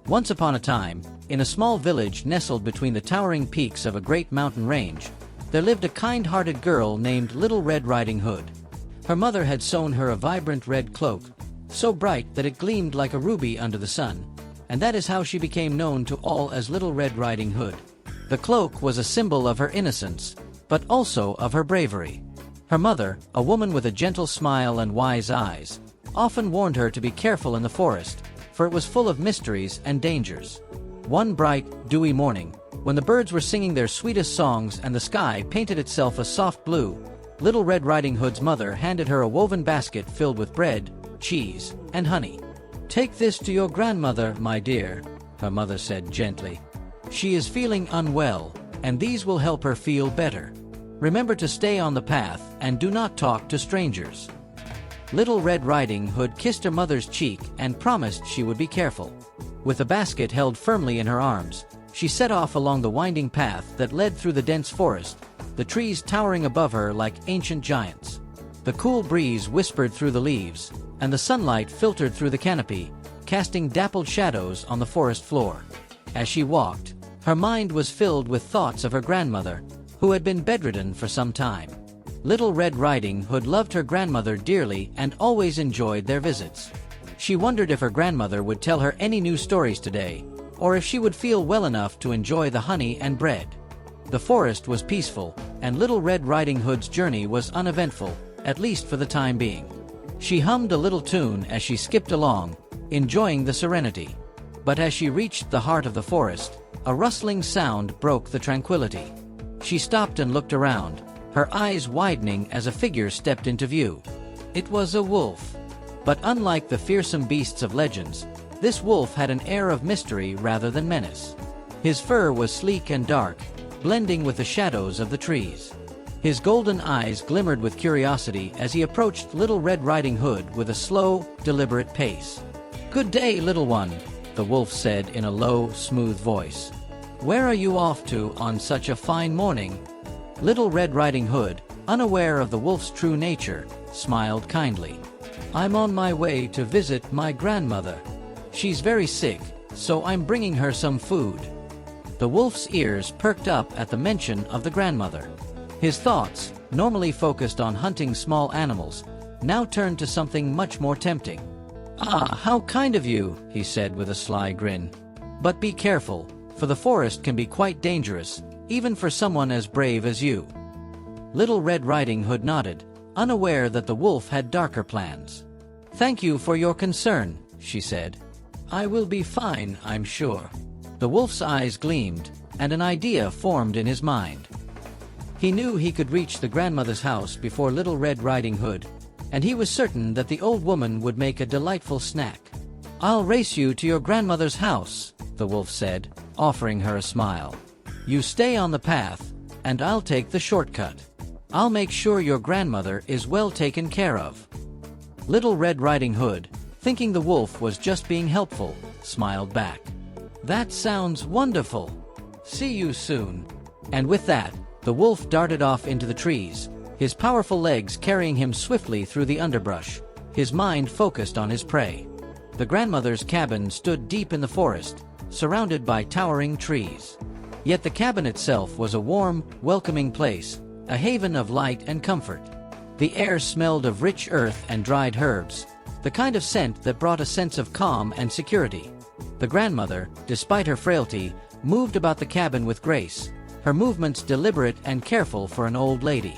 Once upon a time, in a small village nestled between the towering peaks of a great mountain range, there lived a kind-hearted girl named Little Red Riding Hood. Her mother had sewn her a vibrant red cloak, so bright that it gleamed like a ruby under the sun, and that is how she became known to all as Little Red Riding Hood. The cloak was a symbol of her innocence, but also of her bravery. Her mother, a woman with a gentle smile and wise eyes, often warned her to be careful in the forest, for it was full of mysteries and dangers. One bright, dewy morning, when the birds were singing their sweetest songs and the sky painted itself a soft blue, Little Red Riding Hood's mother handed her a woven basket filled with bread, cheese, and honey. "Take this to your grandmother, my dear," her mother said gently. "She is feeling unwell, and these will help her feel better. Remember to stay on the path and do not talk to strangers." Little Red Riding Hood kissed her mother's cheek and promised she would be careful. With the basket held firmly in her arms, she set off along the winding path that led through the dense forest, the trees towering above her like ancient giants. The cool breeze whispered through the leaves, and the sunlight filtered through the canopy, casting dappled shadows on the forest floor. As she walked, her mind was filled with thoughts of her grandmother, who had been bedridden for some time. Little Red Riding Hood loved her grandmother dearly and always enjoyed their visits. She wondered if her grandmother would tell her any new stories today, or if she would feel well enough to enjoy the honey and bread. The forest was peaceful, and Little Red Riding Hood's journey was uneventful, at least for the time being. She hummed a little tune as she skipped along, enjoying the serenity. But as she reached the heart of the forest, a rustling sound broke the tranquility. She stopped and looked around, her eyes widening as a figure stepped into view. It was a wolf. But unlike the fearsome beasts of legends, this wolf had an air of mystery rather than menace. His fur was sleek and dark, blending with the shadows of the trees. His golden eyes glimmered with curiosity as he approached Little Red Riding Hood with a slow, deliberate pace. "Good day, little one," the wolf said in a low, smooth voice. "Where are you off to on such a fine morning?" Little Red Riding Hood, unaware of the wolf's true nature, smiled kindly. "I'm on my way to visit my grandmother. She's very sick, so I'm bringing her some food." The wolf's ears perked up at the mention of the grandmother. His thoughts, normally focused on hunting small animals, now turned to something much more tempting. "Ah, how kind of you," he said with a sly grin. "But be careful, for the forest can be quite dangerous, even for someone as brave as you." Little Red Riding Hood nodded, unaware that the wolf had darker plans. "Thank you for your concern," she said. "I will be fine, I'm sure." The wolf's eyes gleamed, and an idea formed in his mind. He knew he could reach the grandmother's house before Little Red Riding Hood, and he was certain that the old woman would make a delightful snack. "I'll race you to your grandmother's house," the wolf said, offering her a smile. "You stay on the path, and I'll take the shortcut. I'll make sure your grandmother is well taken care of." Little Red Riding Hood, thinking the wolf was just being helpful, smiled back. "That sounds wonderful. See you soon." And with that, the wolf darted off into the trees, his powerful legs carrying him swiftly through the underbrush, his mind focused on his prey. The grandmother's cabin stood deep in the forest, surrounded by towering trees. Yet the cabin itself was a warm, welcoming place, a haven of light and comfort. The air smelled of rich earth and dried herbs, the kind of scent that brought a sense of calm and security. The grandmother, despite her frailty, moved about the cabin with grace, her movements deliberate and careful for an old lady.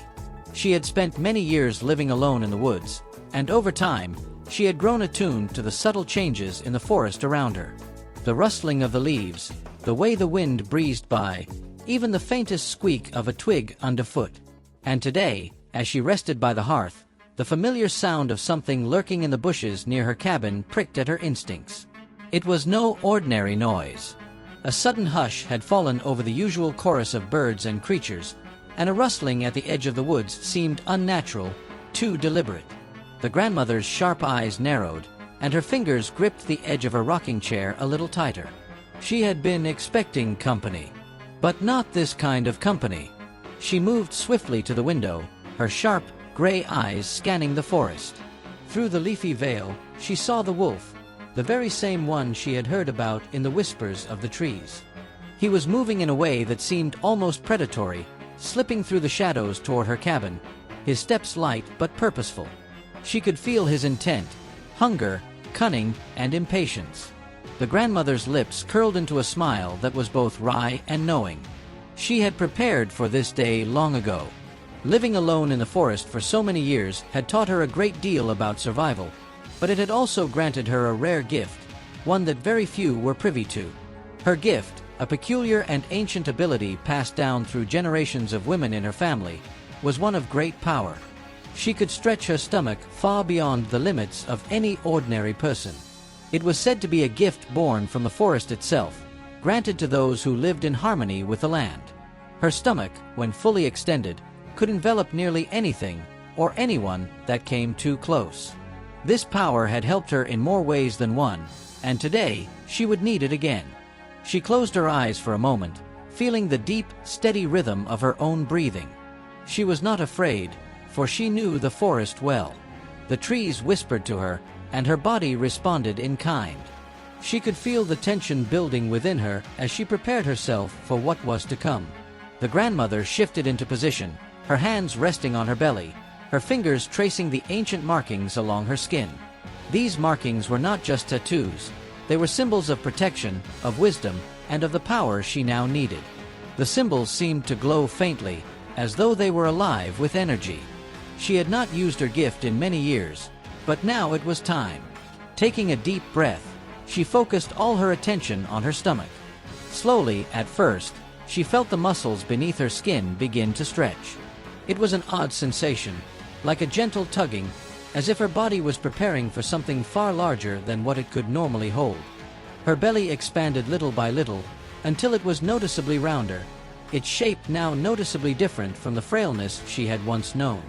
She had spent many years living alone in the woods, and over time, she had grown attuned to the subtle changes in the forest around her. The rustling of the leaves, the way the wind breezed by, even the faintest squeak of a twig underfoot. And today, as she rested by the hearth, the familiar sound of something lurking in the bushes near her cabin pricked at her instincts. It was no ordinary noise. A sudden hush had fallen over the usual chorus of birds and creatures, and a rustling at the edge of the woods seemed unnatural, too deliberate. The grandmother's sharp eyes narrowed, and her fingers gripped the edge of her rocking chair a little tighter. She had been expecting company. But not this kind of company. She moved swiftly to the window, her sharp, gray eyes scanning the forest. Through the leafy veil, she saw the wolf, the very same one she had heard about in the whispers of the trees. He was moving in a way that seemed almost predatory, slipping through the shadows toward her cabin, his steps light but purposeful. She could feel his intent, hunger, cunning, and impatience. The grandmother's lips curled into a smile that was both wry and knowing. She had prepared for this day long ago. Living alone in the forest for so many years had taught her a great deal about survival, but it had also granted her a rare gift, one that very few were privy to. Her gift, a peculiar and ancient ability passed down through generations of women in her family, was one of great power. She could stretch her stomach far beyond the limits of any ordinary person. It was said to be a gift born from the forest itself, granted to those who lived in harmony with the land. Her stomach, when fully extended, could envelop nearly anything or anyone that came too close. This power had helped her in more ways than one, and today she would need it again. She closed her eyes for a moment, feeling the deep, steady rhythm of her own breathing. She was not afraid, for she knew the forest well. The trees whispered to her, and her body responded in kind. She could feel the tension building within her as she prepared herself for what was to come. The grandmother shifted into position, her hands resting on her belly, her fingers tracing the ancient markings along her skin. These markings were not just tattoos. They were symbols of protection, of wisdom, and of the power she now needed. The symbols seemed to glow faintly, as though they were alive with energy. She had not used her gift in many years, but now it was time. Taking a deep breath, she focused all her attention on her stomach. Slowly, at first, she felt the muscles beneath her skin begin to stretch. It was an odd sensation, like a gentle tugging, as if her body was preparing for something far larger than what it could normally hold. Her belly expanded little by little, until it was noticeably rounder, its shape now noticeably different from the frailness she had once known.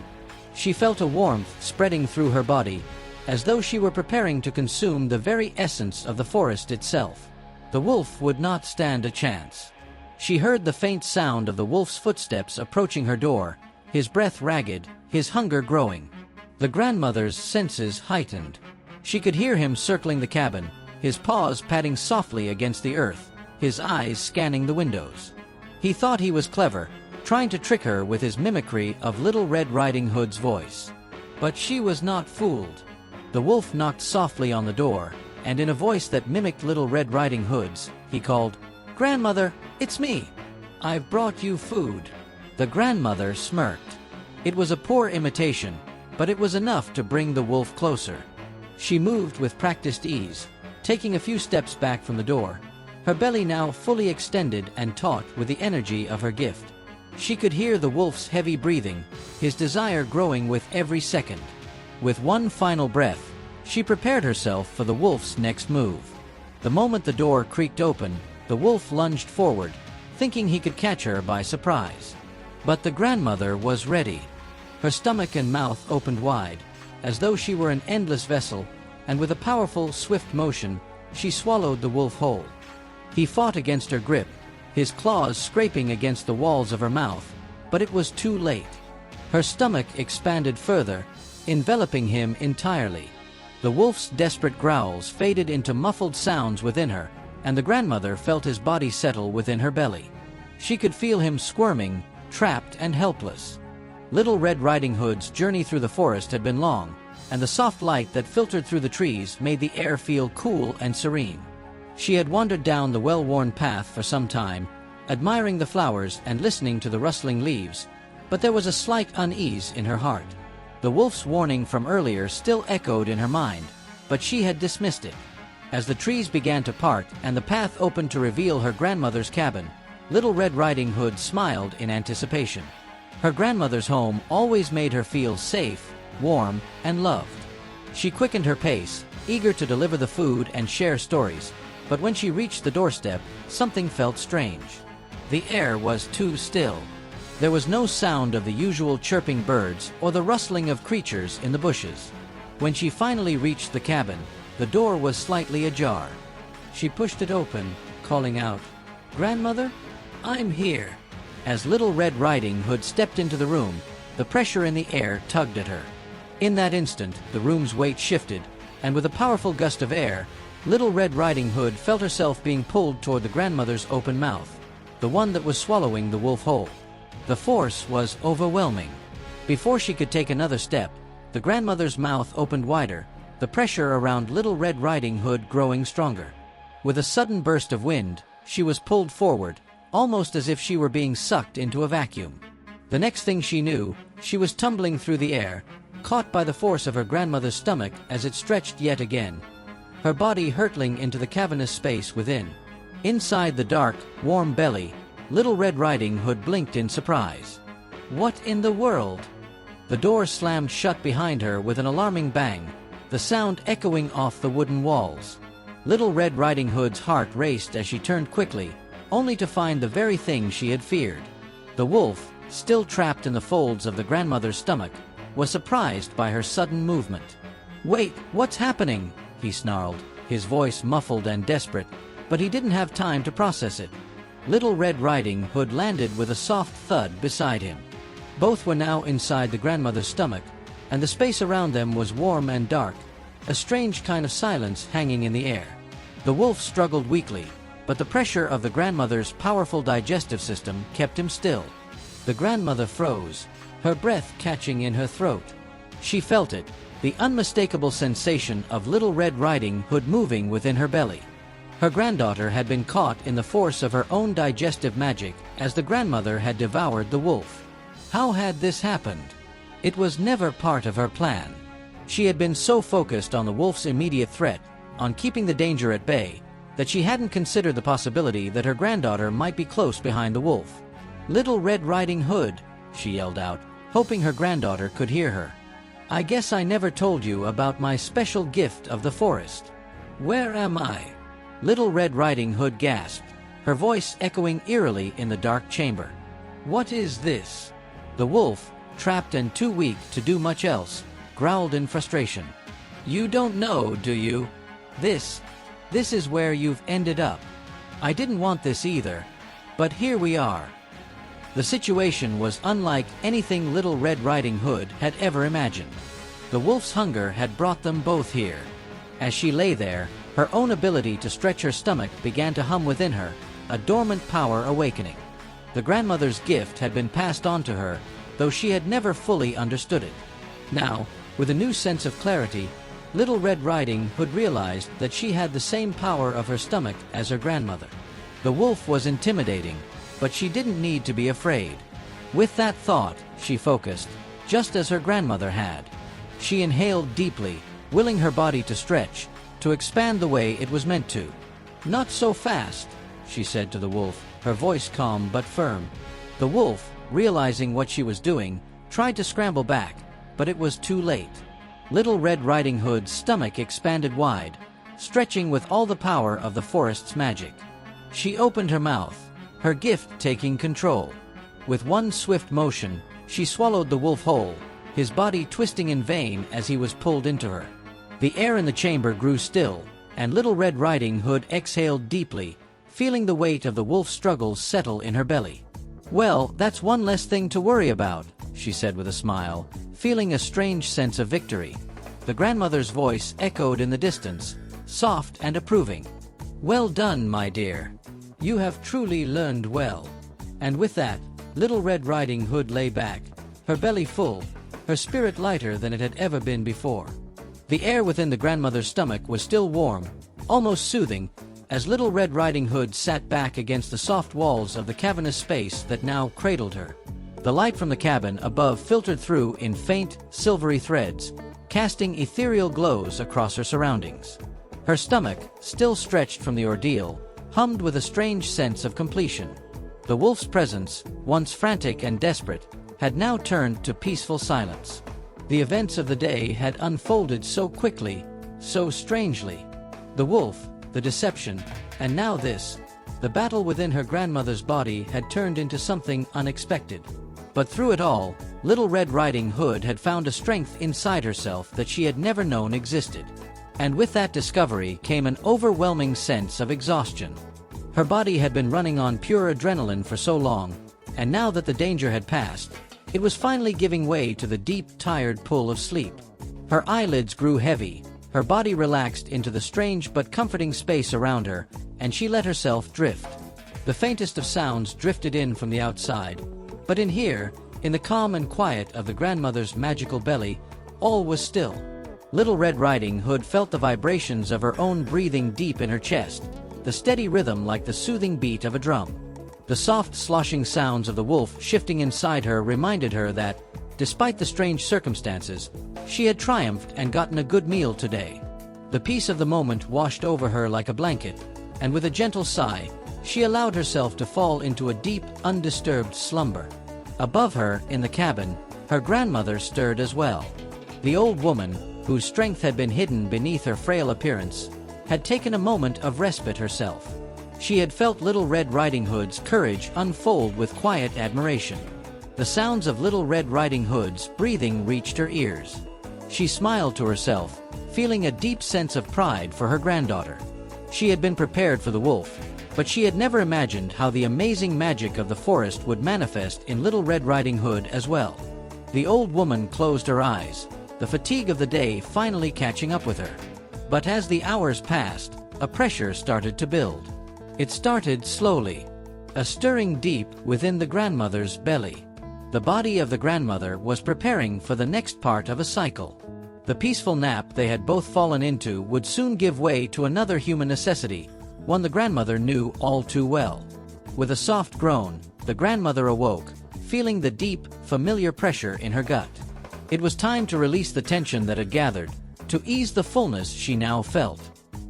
She felt a warmth spreading through her body, as though she were preparing to consume the very essence of the forest itself. The wolf would not stand a chance. She heard the faint sound of the wolf's footsteps approaching her door, his breath ragged, his hunger growing. The grandmother's senses heightened. She could hear him circling the cabin, his paws patting softly against the earth, his eyes scanning the windows. He thought he was clever, trying to trick her with his mimicry of Little Red Riding Hood's voice. But she was not fooled. The wolf knocked softly on the door, and in a voice that mimicked Little Red Riding Hood's, he called, "Grandmother, it's me. I've brought you food." The grandmother smirked. It was a poor imitation, but it was enough to bring the wolf closer. She moved with practiced ease, taking a few steps back from the door, her belly now fully extended and taut with the energy of her gift. She could hear the wolf's heavy breathing, his desire growing with every second. With one final breath, she prepared herself for the wolf's next move. The moment the door creaked open, the wolf lunged forward, thinking he could catch her by surprise. But the grandmother was ready. Her stomach and mouth opened wide, as though she were an endless vessel, and with a powerful, swift motion, she swallowed the wolf whole. He fought against her grip, his claws scraping against the walls of her mouth, but it was too late. Her stomach expanded further, enveloping him entirely. The wolf's desperate growls faded into muffled sounds within her, and the grandmother felt his body settle within her belly. She could feel him squirming, trapped and helpless. Little Red Riding Hood's journey through the forest had been long, and the soft light that filtered through the trees made the air feel cool and serene. She had wandered down the well-worn path for some time, admiring the flowers and listening to the rustling leaves, but there was a slight unease in her heart. The wolf's warning from earlier still echoed in her mind, but she had dismissed it. As the trees began to part and the path opened to reveal her grandmother's cabin, Little Red Riding Hood smiled in anticipation. Her grandmother's home always made her feel safe, warm, and loved. She quickened her pace, eager to deliver the food and share stories, but when she reached the doorstep, something felt strange. The air was too still. There was no sound of the usual chirping birds or the rustling of creatures in the bushes. When she finally reached the cabin, the door was slightly ajar. She pushed it open, calling out, "Grandmother, I'm here." As Little Red Riding Hood stepped into the room, the pressure in the air tugged at her. In that instant, the room's weight shifted, and with a powerful gust of air, Little Red Riding Hood felt herself being pulled toward the grandmother's open mouth, the one that was swallowing the wolf whole. The force was overwhelming. Before she could take another step, the grandmother's mouth opened wider, the pressure around Little Red Riding Hood growing stronger. With a sudden burst of wind, she was pulled forward, almost as if she were being sucked into a vacuum. The next thing she knew, she was tumbling through the air, caught by the force of her grandmother's stomach as it stretched yet again, her body hurtling into the cavernous space within. Inside the dark, warm belly, Little Red Riding Hood blinked in surprise. What in the world? The door slammed shut behind her with an alarming bang, the sound echoing off the wooden walls. Little Red Riding Hood's heart raced as she turned quickly, only to find the very thing she had feared. The wolf, still trapped in the folds of the grandmother's stomach, was surprised by her sudden movement. "Wait, what's happening?" he snarled, his voice muffled and desperate, but he didn't have time to process it. Little Red Riding Hood landed with a soft thud beside him. Both were now inside the grandmother's stomach, and the space around them was warm and dark, a strange kind of silence hanging in the air. The wolf struggled weakly, but the pressure of the grandmother's powerful digestive system kept him still. The grandmother froze, her breath catching in her throat. She felt it, the unmistakable sensation of Little Red Riding Hood moving within her belly. Her granddaughter had been caught in the force of her own digestive magic as the grandmother had devoured the wolf. How had this happened? It was never part of her plan. She had been so focused on the wolf's immediate threat, on keeping the danger at bay, that she hadn't considered the possibility that her granddaughter might be close behind the wolf. "Little Red Riding Hood," she yelled out, hoping her granddaughter could hear her. "I guess I never told you about my special gift of the forest." "Where am I?" Little Red Riding Hood gasped, her voice echoing eerily in the dark chamber. "What is this?" The wolf, trapped and too weak to do much else, growled in frustration. "You don't know, do you? This is where you've ended up. I didn't want this either, but here we are." The situation was unlike anything Little Red Riding Hood had ever imagined. The wolf's hunger had brought them both here. As she lay there, her own ability to stretch her stomach began to hum within her, a dormant power awakening. The grandmother's gift had been passed on to her, though she had never fully understood it. Now, with a new sense of clarity, Little Red Riding Hood realized that she had the same power of her stomach as her grandmother. The wolf was intimidating, but she didn't need to be afraid. With that thought, she focused, just as her grandmother had. She inhaled deeply, willing her body to stretch, to expand the way it was meant to. "Not so fast," she said to the wolf, her voice calm but firm. The wolf, realizing what she was doing, tried to scramble back, but it was too late. Little Red Riding Hood's stomach expanded wide, stretching with all the power of the forest's magic. She opened her mouth, her gift taking control. With one swift motion, she swallowed the wolf whole, his body twisting in vain as he was pulled into her. The air in the chamber grew still, and Little Red Riding Hood exhaled deeply, feeling the weight of the wolf's struggles settle in her belly. "Well, that's one less thing to worry about," she said with a smile, feeling a strange sense of victory. The grandmother's voice echoed in the distance, soft and approving. "Well done, my dear. You have truly learned well." And with that, Little Red Riding Hood lay back, her belly full, her spirit lighter than it had ever been before. The air within the grandmother's stomach was still warm, almost soothing, as Little Red Riding Hood sat back against the soft walls of the cavernous space that now cradled her. The light from the cabin above filtered through in faint, silvery threads, casting ethereal glows across her surroundings. Her stomach, still stretched from the ordeal, hummed with a strange sense of completion. The wolf's presence, once frantic and desperate, had now turned to peaceful silence. The events of the day had unfolded so quickly, so strangely. The wolf, the deception, and now this. The battle within her grandmother's body had turned into something unexpected. But through it all, Little Red Riding Hood had found a strength inside herself that she had never known existed. And with that discovery came an overwhelming sense of exhaustion. Her body had been running on pure adrenaline for so long, and now that the danger had passed, it was finally giving way to the deep, tired pull of sleep. Her eyelids grew heavy, her body relaxed into the strange but comforting space around her, and she let herself drift. The faintest of sounds drifted in from the outside, but in here, in the calm and quiet of the grandmother's magical belly, all was still. Little Red Riding Hood felt the vibrations of her own breathing deep in her chest, the steady rhythm like the soothing beat of a drum. The soft sloshing sounds of the wolf shifting inside her reminded her that, despite the strange circumstances, she had triumphed and gotten a good meal today. The peace of the moment washed over her like a blanket, and with a gentle sigh, she allowed herself to fall into a deep, undisturbed slumber. Above her, in the cabin, her grandmother stirred as well. The old woman, whose strength had been hidden beneath her frail appearance, had taken a moment of respite herself. She had felt Little Red Riding Hood's courage unfold with quiet admiration. The sounds of Little Red Riding Hood's breathing reached her ears. She smiled to herself, feeling a deep sense of pride for her granddaughter. She had been prepared for the wolf, but she had never imagined how the amazing magic of the forest would manifest in Little Red Riding Hood as well. The old woman closed her eyes, the fatigue of the day finally catching up with her. But as the hours passed, a pressure started to build. It started slowly, a stirring deep within the grandmother's belly. The body of the grandmother was preparing for the next part of a cycle. The peaceful nap they had both fallen into would soon give way to another human necessity, one the grandmother knew all too well. With a soft groan, the grandmother awoke, feeling the deep, familiar pressure in her gut. It was time to release the tension that had gathered, to ease the fullness she now felt.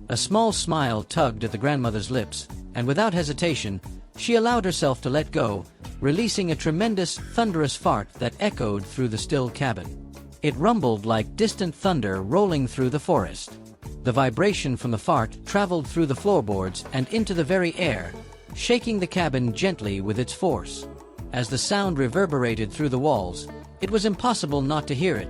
A small smile tugged at the grandmother's lips, and without hesitation, she allowed herself to let go, releasing a tremendous, thunderous fart that echoed through the still cabin. It rumbled like distant thunder rolling through the forest. The vibration from the fart traveled through the floorboards and into the very air, shaking the cabin gently with its force. As the sound reverberated through the walls, it was impossible not to hear it.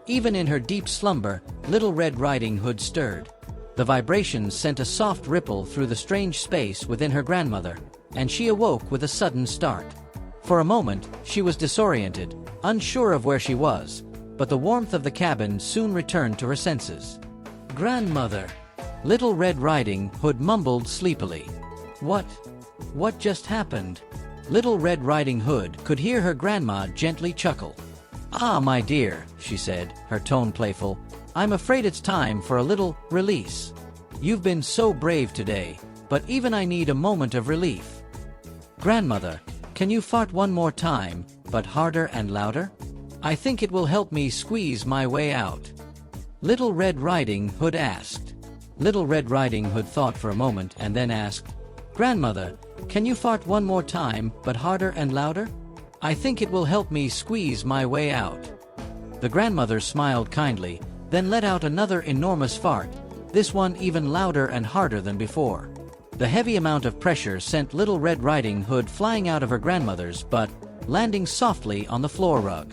Even in her deep slumber, Little Red Riding Hood stirred. The vibrations sent a soft ripple through the strange space within her grandmother, and she awoke with a sudden start. For a moment, she was disoriented, unsure of where she was, but the warmth of the cabin soon returned to her senses. "Grandmother," Little Red Riding Hood mumbled sleepily. What just happened?" Little Red Riding Hood could hear her grandma gently chuckle. "Ah, my dear," she said, her tone playful, "I'm afraid it's time for a little release. You've been so brave today, but even I need a moment of relief. Grandmother, can you fart one more time, but harder and louder? I think it will help me squeeze my way out." Little Red Riding Hood asked. Little Red Riding Hood thought for a moment and then asked, "Grandmother, can you fart one more time, but harder and louder? I think it will help me squeeze my way out." The grandmother smiled kindly, then let out another enormous fart, this one even louder and harder than before. The heavy amount of pressure sent Little Red Riding Hood flying out of her grandmother's butt, landing softly on the floor rug.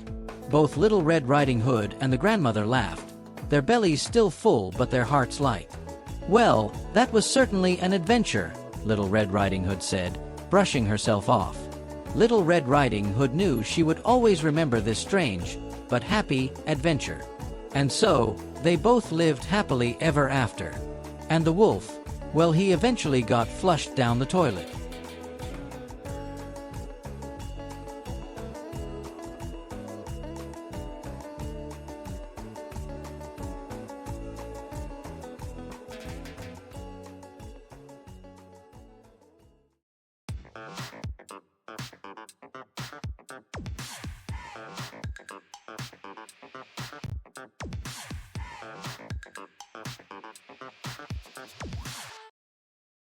Both Little Red Riding Hood and the grandmother laughed, their bellies still full but their hearts light. "Well, that was certainly an adventure," Little Red Riding Hood said, brushing herself off. Little Red Riding Hood knew she would always remember this strange, but happy, adventure. And so, they both lived happily ever after. And the wolf, well, he eventually got flushed down the toilet.